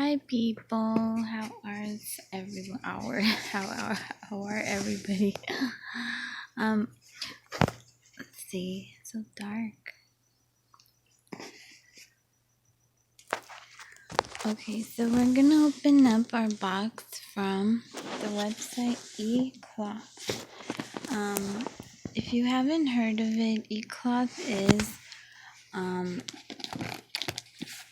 Hi people, how are everyone? How are everybody? Let's see, it's so dark. Okay, so we're gonna open up our box from the website eCloth. If you haven't heard of it, eCloth is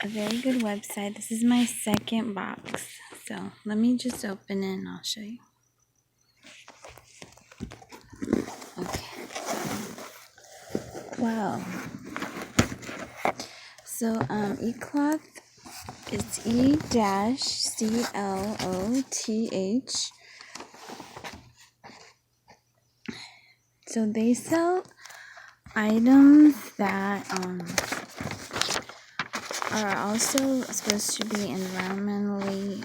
a very good website. This is my second box, so let me just open it and I'll show you. Okay. Wow. So eCloth is E-CLOTH. So they sell items that are also supposed to be environmentally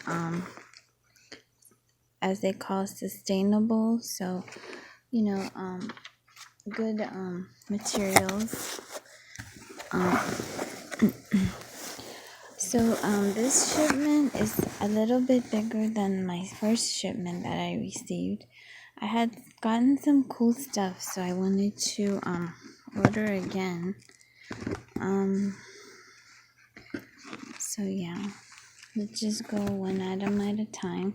as they call sustainable. So good materials. So this shipment is a little bit bigger than my first shipment that I received. I had gotten some cool stuff, so I wanted to order again. So yeah, let's just go one item at a time.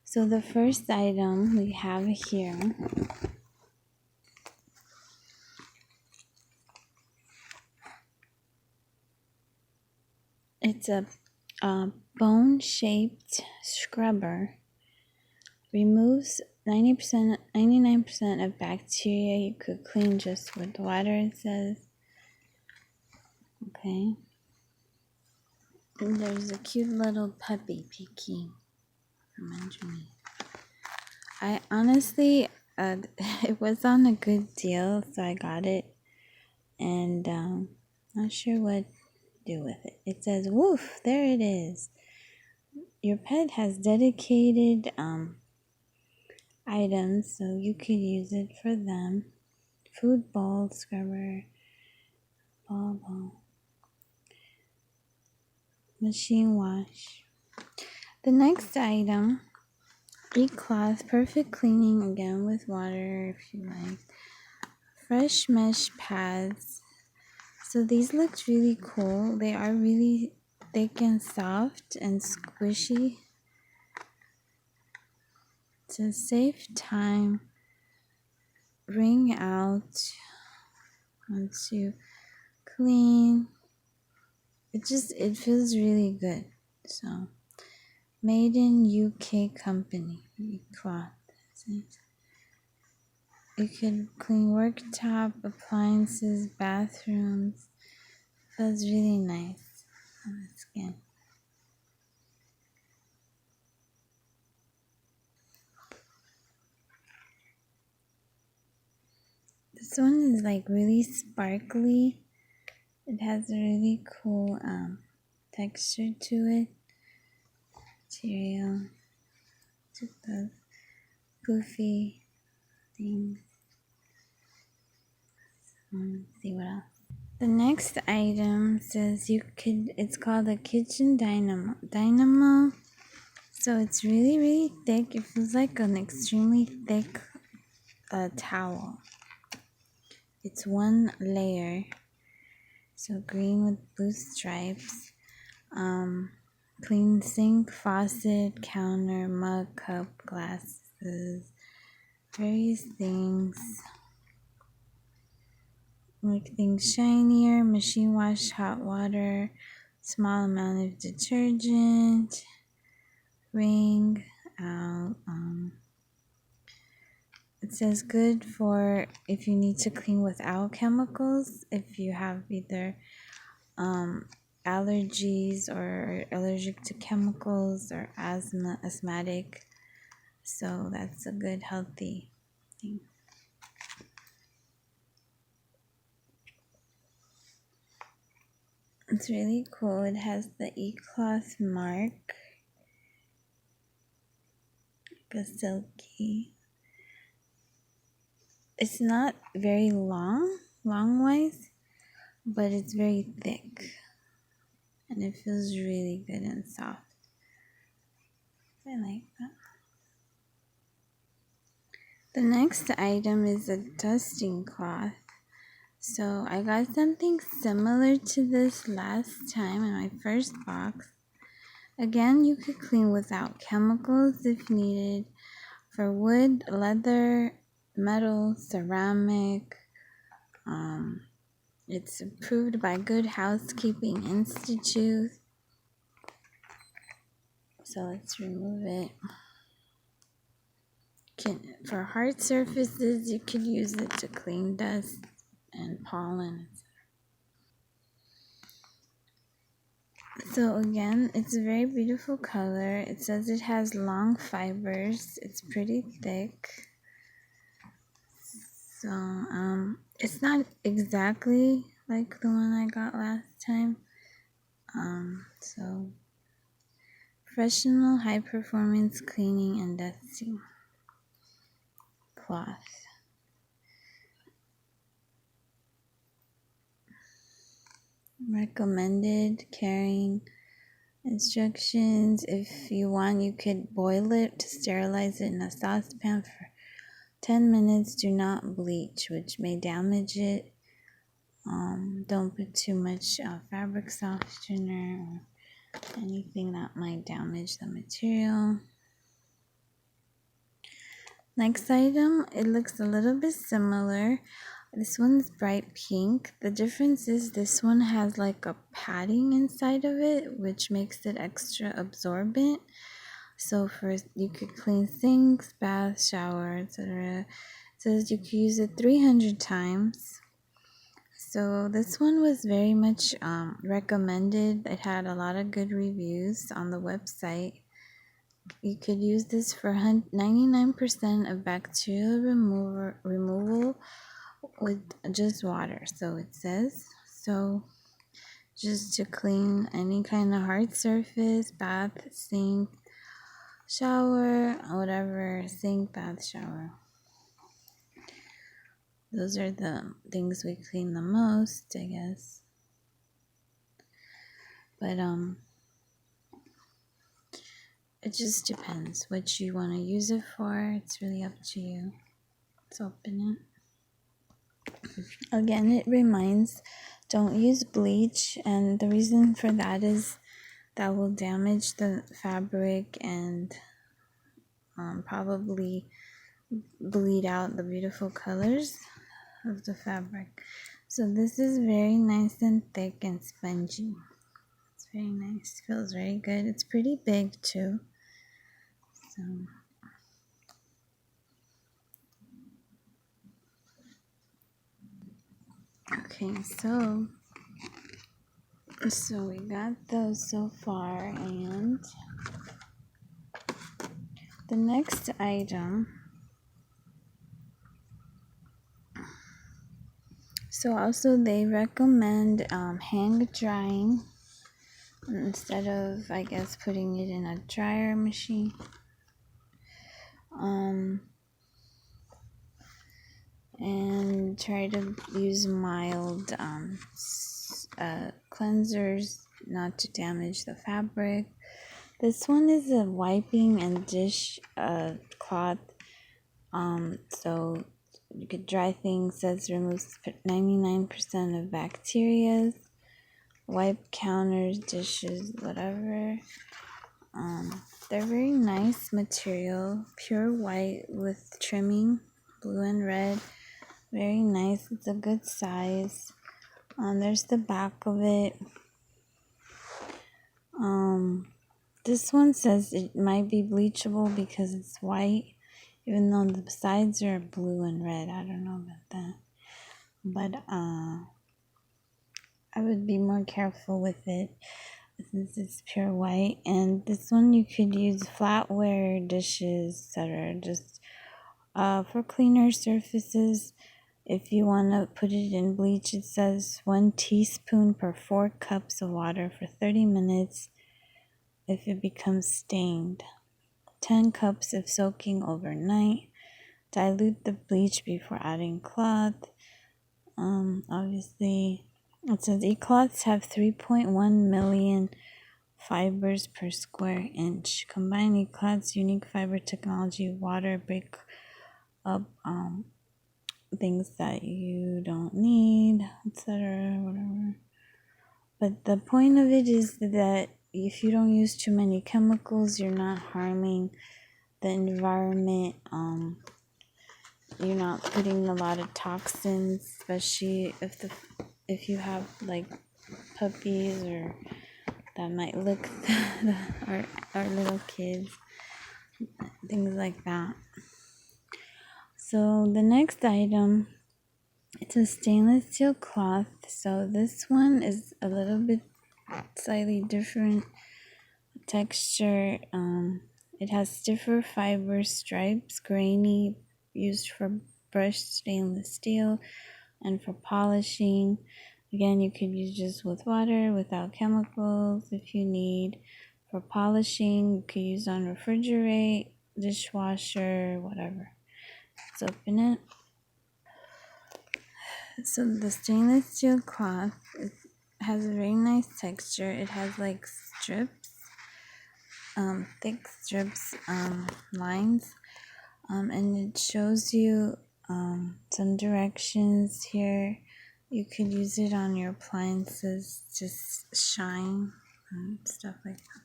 So the first item we have here it's a bone-shaped scrubber. Removes 99% of bacteria you could clean just with water, it says. Okay. And there's a cute little puppy peeking from underneath. I honestly, it was on a good deal, so I got it. And not sure what to do with it. It says, woof, there it is. Your pet has dedicated items, so you could use it for them. Food bowl, scrubber, ball, machine wash. The next item, eCloth, perfect cleaning again with water if you like. Fresh mesh pads. So these look really cool. They are really thick and soft and squishy. To save time, wring out once you clean. It feels really good. So made in UK company, eCloth. You can clean worktop, appliances, bathrooms. Feels really nice on the skin. This one is like really sparkly. It has a really cool texture to it. Material. Just those goofy things. Let's see what else. The next item says it's called a kitchen dynamo. So it's really, really thick. It feels like an extremely thick towel. It's one layer. So green with blue stripes. Clean sink, faucet, counter, mug, cup, glasses, various things. Make things shinier, machine wash, hot water, small amount of detergent, wring out. It says good for if you need to clean without chemicals, if you have either allergies or allergic to chemicals or asthmatic. So that's a good healthy thing. It's really cool. It has the eCloth mark. Like a silky. It's not very long-wise, but it's very thick. And it feels really good and soft. I like that. The next item is a dusting cloth. So I got something similar to this last time in my first box. Again, you could clean without chemicals if needed for wood, leather, metal, ceramic. It's approved by Good Housekeeping Institute. So let's remove it. For hard surfaces, you could use it to clean dust and pollen. So again, it's a very beautiful color. It says it has long fibers. It's pretty thick. So it's not exactly like the one I got last time. So professional high performance cleaning and dusting cloth. Recommended carrying instructions. If you want, you could boil it to sterilize it in a saucepan for 10 minutes. Do not bleach, which may damage it. Don't put too much fabric softener or anything that might damage the material. Next item, it looks a little bit similar. This one's bright pink. The difference is this one has like a padding inside of it, which makes it extra absorbent. So first you could clean sinks, bath, shower, etc. It says you could use it 300 times. So this one was very much recommended. It had a lot of good reviews on the website. You could use this for 99% of bacterial removal with just water. So it says, so just to clean any kind of hard surface, bath, sink, shower, whatever, sink, bath, shower. Those are the things we clean the most, I guess. But it just depends what you want to use it for. It's really up to you. Let's open it. Again, it reminds, don't use bleach, and the reason for that is that will damage the fabric and probably bleed out the beautiful colors of the fabric. So this is very nice and thick and spongy. It's very nice. Feels very good. It's pretty big too. So okay, so we got those so far, and the next item. So also they recommend hang drying instead of, I guess, putting it in a dryer machine. And try to use mild cleansers not to damage the fabric. This one is a wiping and dish cloth. So you could dry things. Says removes 99% of bacteria. Wipe counters, dishes, whatever. They're very nice material, pure white with trimming, blue and red. Very nice. It's a good size. There's the back of it. This one says it might be bleachable because it's white, even though the sides are blue and red. I don't know about that. But I would be more careful with it since it's pure white. And this one you could use flatware, dishes, etc. Just for cleaner surfaces. If you want to put it in bleach, it says 1 teaspoon per 4 cups of water for 30 minutes if it becomes stained. 10 cups if soaking overnight. Dilute the bleach before adding cloth. Obviously, it says e-cloths have 3.1 million fibers per square inch. Combining Cloud's unique fiber technology, water break up things that you don't need, etc. Whatever. But the point of it is that if you don't use too many chemicals, you're not harming the environment. You're not putting a lot of toxins, especially if you have like puppies or that might look our little kids, things like that. So the next item, it's a stainless steel cloth. So this one is a little bit slightly different texture. It has stiffer fiber stripes, grainy, used for brushed stainless steel and for polishing. Again, you could use just with water without chemicals if you need. For polishing, you could use on refrigerate, dishwasher, whatever. Let's open it. So the stainless steel cloth, it has a very nice texture. It has like strips, thick strips, lines, and it shows you some directions here. You could use it on your appliances, just shine and stuff like that.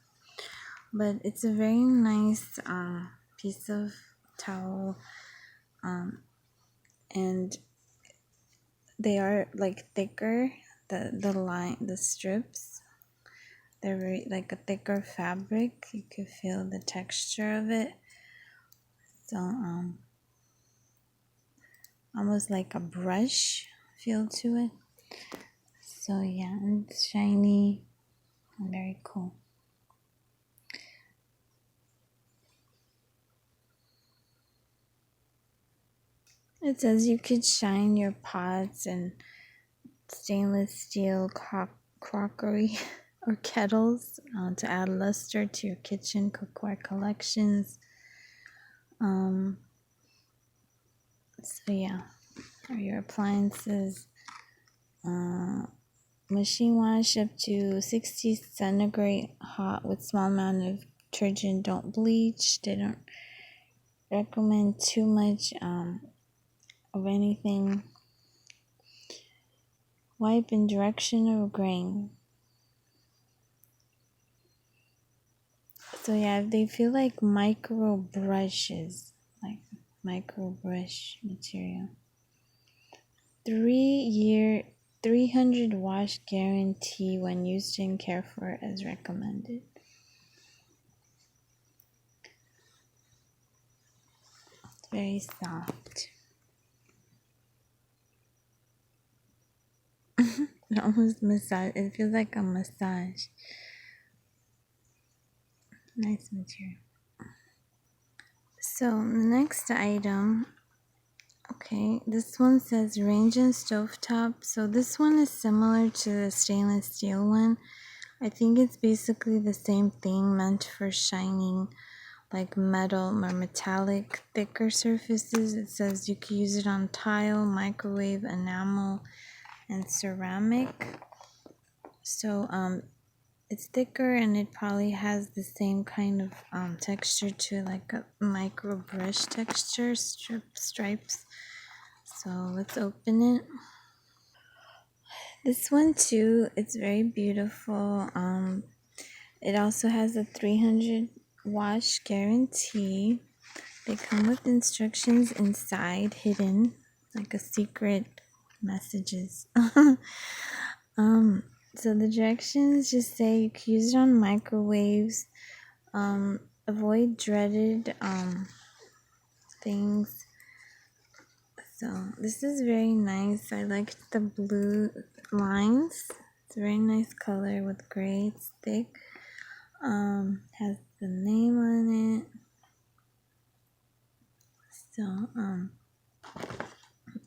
But it's a very nice piece of towel, and they are like thicker. The strips, they're very like a thicker fabric. You could feel the texture of it. So almost like a brush feel to it. So yeah, it's shiny, very cool. It says you could shine your pots and stainless steel crockery or kettles to add luster to your kitchen cookware collections. So yeah, or your appliances. Machine wash up to 60 centigrade hot with small amount of detergent. Don't bleach. They don't recommend too much of anything. Wipe in direction of grain. So yeah, they feel like micro brushes, like micro brush material. 3-year, 300 wash guarantee when used in care for as recommended. It's very soft. It almost massage. It feels like a massage. Nice material. So next item. Okay, this one says range and stovetop. So this one is similar to the stainless steel one. I think it's basically the same thing, meant for shining like metal or metallic thicker surfaces. It says you can use it on tile, microwave, enamel, and ceramic. So it's thicker and it probably has the same kind of texture to like a micro brush texture, stripes. So let's open it. This one too, it's very beautiful. It also has a 300 wash guarantee. They come with instructions inside, hidden, like a secret messages. So the directions just say you can use it on microwaves. Avoid dreaded things. So this is very nice. I like the blue lines. It's a very nice color with gray. It's thick. Has the name on it. So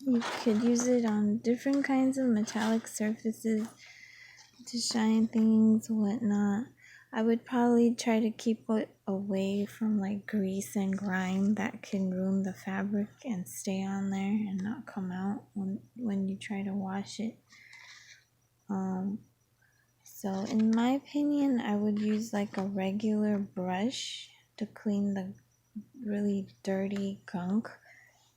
you could use it on different kinds of metallic surfaces to shine things, whatnot. I would probably try to keep it away from like grease and grime that can ruin the fabric and stay on there and not come out when you try to wash it. So in my opinion, I would use like a regular brush to clean the really dirty gunk.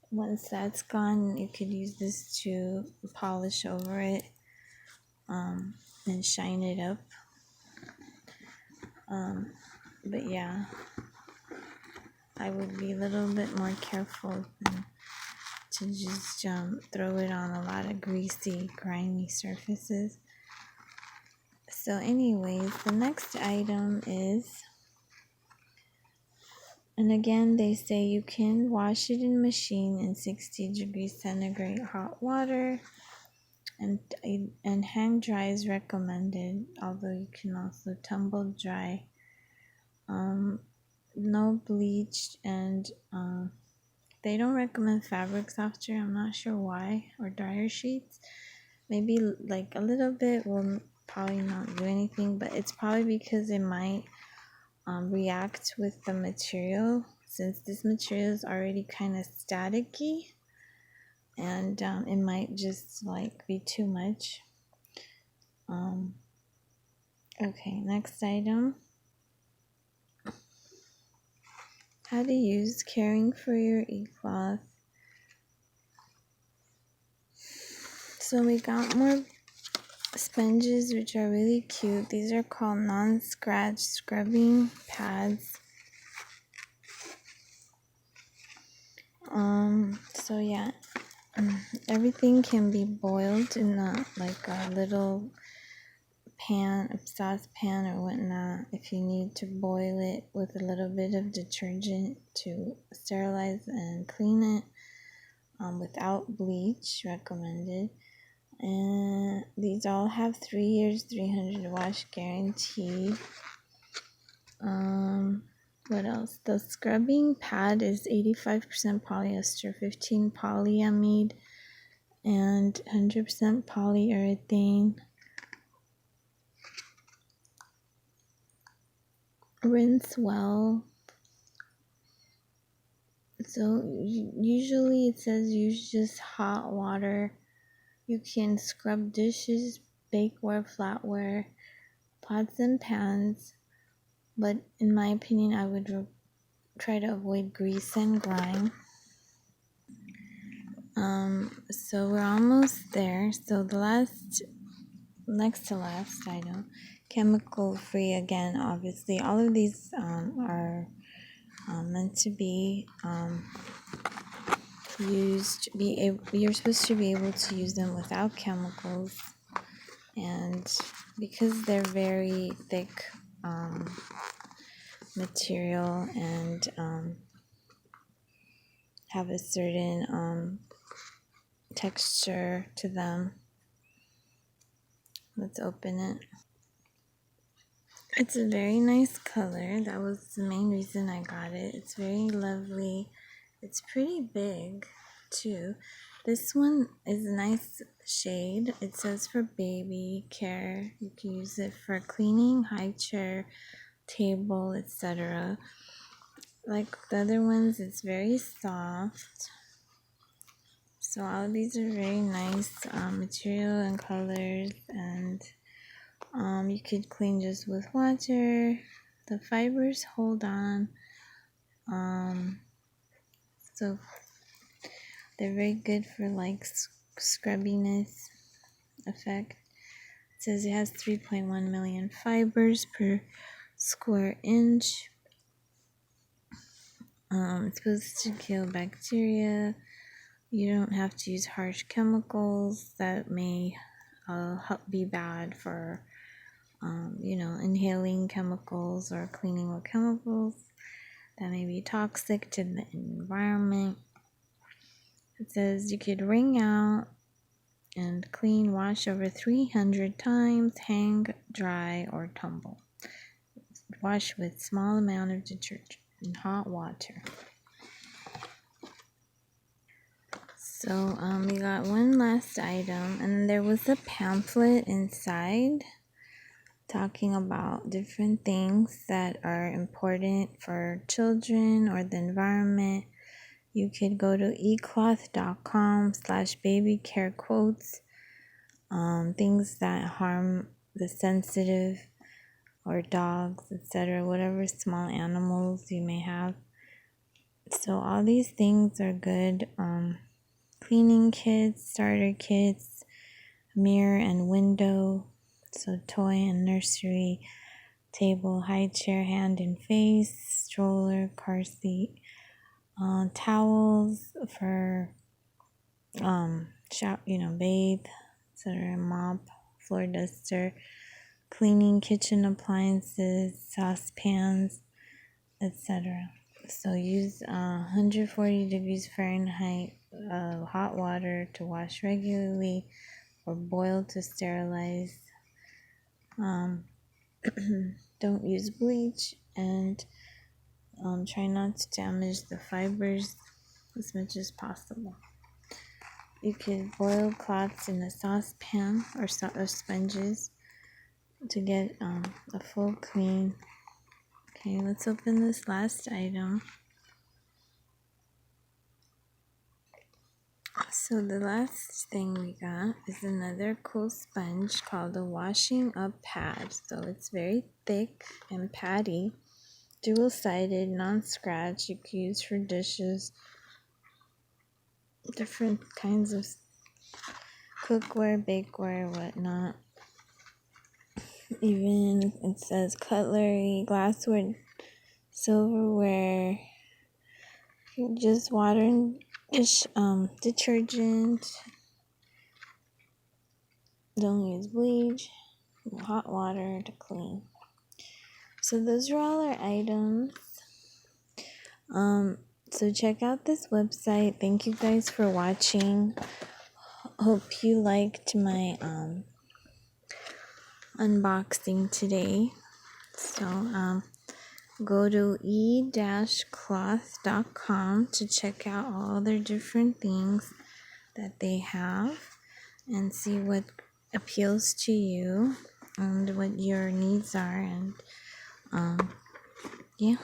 Once that's gone, you could use this to polish over it and shine it up. But yeah, I would be a little bit more careful than to just throw it on a lot of greasy, grimy surfaces. So anyways, the next item is, and again, they say you can wash it in machine in 60 degrees centigrade hot water, and hang dry is recommended, although you can also tumble dry. No bleach, and they don't recommend fabric softener. I'm not sure why, or dryer sheets. Maybe like a little bit will probably not do anything, but it's probably because it might react with the material, since this material is already kind of staticky, and it might just like be too much. Okay, next item. How to use caring for your e-cloth. So we got more sponges, which are really cute. These are called non-scratch scrubbing pads. So yeah, everything can be boiled in a little pan, a saucepan or whatnot, if you need to boil it with a little bit of detergent to sterilize and clean it, without bleach, recommended. And these all have 3 years 300 wash guarantee. What else? The scrubbing pad is 85% polyester, 15 polyamide, and 100% polyurethane. Rinse well. So usually it says use just hot water. You can scrub dishes, bakeware, flatware, pots and pans, but in my opinion, I would try to avoid grease and grime. So we're almost there. So the next to last item, chemical free again. Obviously, all of these are meant to be used. You're supposed to be able to use them without chemicals, and because they're very thick material and have a certain texture to them. Let's open it. It's a very nice color. That was the main reason I got it. It's very lovely. It's pretty big too. This one is a nice shade. It says for baby care. You can use it for cleaning, high chair, table, etc. Like the other ones, it's very soft. So all of these are very nice material and colors, and you could clean just with water. The fibers hold on. So they're very good for like scrubbiness effect. It says it has 3.1 million fibers per square inch. It's supposed to kill bacteria. You don't have to use harsh chemicals that may be bad for inhaling chemicals or cleaning with chemicals that may be toxic to the environment. It says you could wring out and clean, wash over 300 times, hang, dry, or tumble. Wash with small amount of detergent and hot water. So we got one last item, and there was a pamphlet inside talking about different things that are important for children or the environment. You could go to ecloth.com/babycarequotes. Things that harm the sensitive or dogs, etc., whatever small animals you may have. So all these things are good. Cleaning kits, starter kits, mirror and window, so toy and nursery, table, high chair, hand and face, stroller, car seat, towels for bathe, etc., mop, floor duster, cleaning kitchen appliances, saucepans, etc. So use 140 degrees Fahrenheit hot water to wash regularly or boil to sterilize. Don't use bleach, and try not to damage the fibers as much as possible. You could boil cloths in a saucepan or sponges to get a full clean. Okay, let's open this last item. So the last thing we got is another cool sponge called a washing up pad. So it's very thick and patty, dual-sided, non-scratch. You can use for dishes, different kinds of cookware, bakeware, whatnot. Even it says cutlery, glassware, silverware, just water and detergent. Don't use bleach. Hot water to clean. So those are all our items. So check out this website. Thank you guys for watching. Hope you liked my unboxing today. So go to e-cloth.com to check out all their different things that they have and see what appeals to you and what your needs are. And yeah,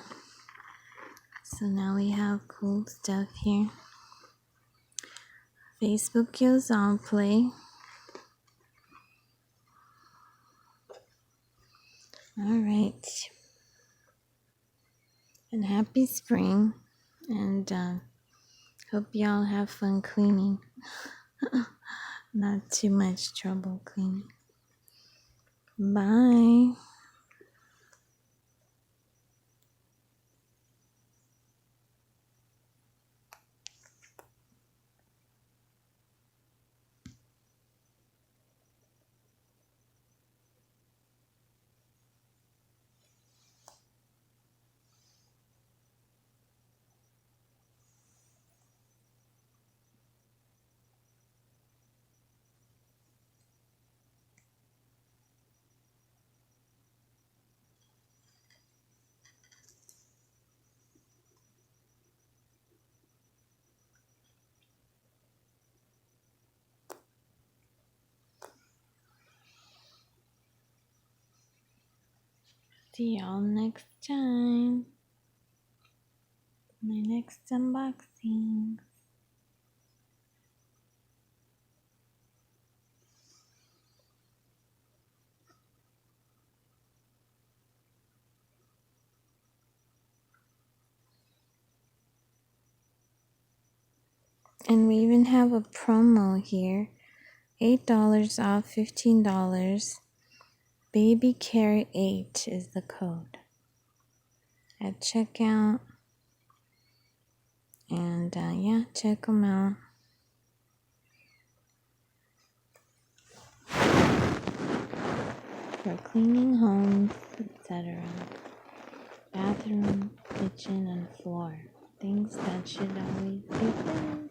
so now we have cool stuff here. Facebook goes on play. All right, and happy spring, and hope y'all have fun cleaning. Not too much trouble cleaning. Bye. See y'all next time. My next unboxing. And we even have a promo here. $8 off, $15. Baby Care 8 is the code at checkout. And yeah, check them out. For cleaning homes, etc. Bathroom, kitchen, and floor. Things that should always be clean.